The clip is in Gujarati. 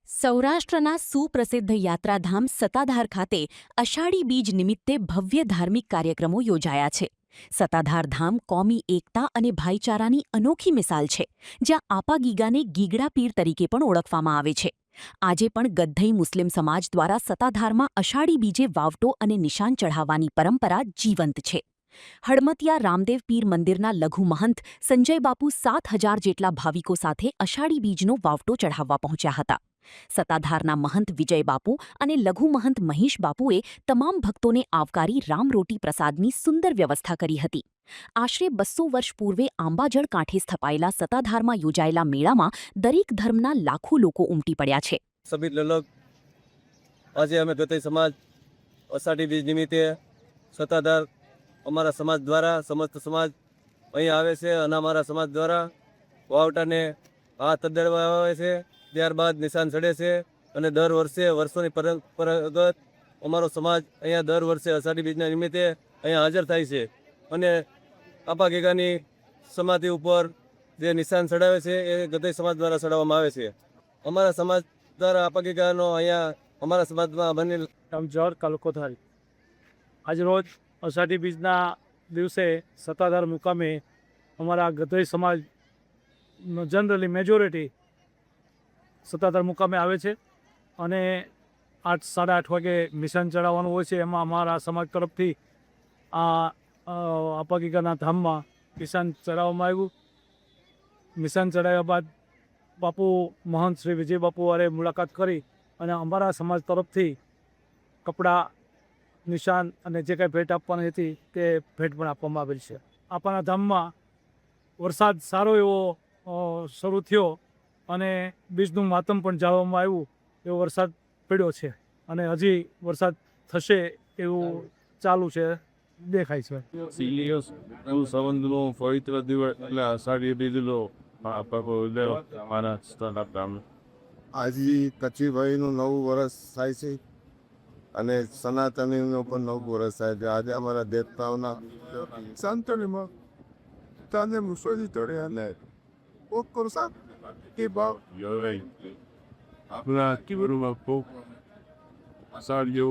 સૌરાષ્ટ્રના સુપ્રસિદ્ધ યાત્રાધામ સતાધાર ખાતે અષાઢી બીજ નિમિત્તે ભવ્ય ધાર્મિક કાર્યક્રમો યોજાયા છે. સતાધાર ધામ કોમી એકતા અને ભાઈચારાની અનોખી મિસાલ છે, જ્યાં આપા ગીગાને ગીગડા પીર તરીકે પણ ઓળખવામાં આવે છે. આજે પણ ગદ્ધઈ મુસ્લિમ સમાજ દ્વારા સતાધારમાં અષાઢી બીજે વાવટો અને નિશાન ચઢાવવાની પરંપરા જીવંત છે. હડમતિયા રામદેવ પીર મંદિરના લઘુ મહંત સંજય બાપુ 7,000 જેટલા ભાવિકો સાથે અષાઢી બીજનો વાવટો ચઢાવવા પહોંચ્યા હતા. સતાધારના મહંત વિજય બાપુ અને લઘુ મહંત મહેશ બાપુએ તમામ ભક્તોને આવકારી રામરોટી પ્રસાદની સુંદર વ્યવસ્થા કરી હતી. આશરે 200 વર્ષ પૂર્વે આંબાજળ કાંઠે સ્થપાયેલા સતાધારમાં યોજાયેલા મેળામાં દરેક ધર્મના લાખો લોકો ઉમટી પડ્યા છે. સબીર લલક આજે અમે ગતઈ સમાજ અષાઢી બીજ નિમિત્તે સતાધાર અમારા સમાજ દ્વારા સમસ્ત સમાજ અહીં આવે છે અને અમારા સમાજ દ્વારા વાવટાને હાથ અડાડવા આવે છે. ત્યારબાદ નિશાન ચડે છે અને દર વર્ષે વર્ષોની પરંપરાગત અમારો સમાજ અહીંયા દર વર્ષે અષાઢી બીજના નિમિત્તે અહીંયા હાજર થાય છે અને આપા ગીગાની સમાધિ ઉપર જે નિશાન ચડાવે છે એ ગદ્ધઈ સમાજ દ્વારા ચડાવવામાં આવે છે. અમારા સમાજ દ્વારા આપા ગીગાનો અહીંયા અમારા સમાજમાં બનેલ જળ કાલકોથારી આજરોજ અષાઢી બીજના દિવસે સતાધાર મુકામે અમારા ગદ્ધઈ સમાજ જનરલી મેજોરિટી સતાધાર મુકામે આવે છે અને 8-8:30 વાગે નિશાન ચડાવવાનું હોય છે. એમાં અમારા સમાજ તરફથી આ આપા ગીગાના ધામમાં નિશાન ચડાવવામાં આવ્યું. નિશાન ચડાવ્યા બાદ બાપુ મહંત શ્રી વિજય બાપુ વારે મુલાકાત કરી અને અમારા સમાજ તરફથી કપડાં, નિશાન અને જે કાંઈ ભેટ આપવાની હતી તે ભેટ પણ આપવામાં આવેલ છે. આપણા ધામમાં વરસાદ સારો એવો શરૂ થયો અને બીજનું માતમ પણ જાળવવામાં આવ્યું એવો વરસાદ પડ્યો છે અને હજી વરસાદ થશે એવું ચાલુ છે, દેખાય છે. સિલિયસ એવું સંબંધનો પવિત્ર દિવસ એટલે અષાઢી બીજનો મારા સ્થળ આજે કચ્છીભાઈનું નવું વર્ષ થાય છે અને સનાતનીનું પણ નવું વર્ષ થાય છે. આજે અમારા દેવતાઓના સંતણીમાં તાને મુસોજી તળે અને ઓકોરસા કે ભાવ આપણા કિવરમાં ખૂબ અષાઢીઓ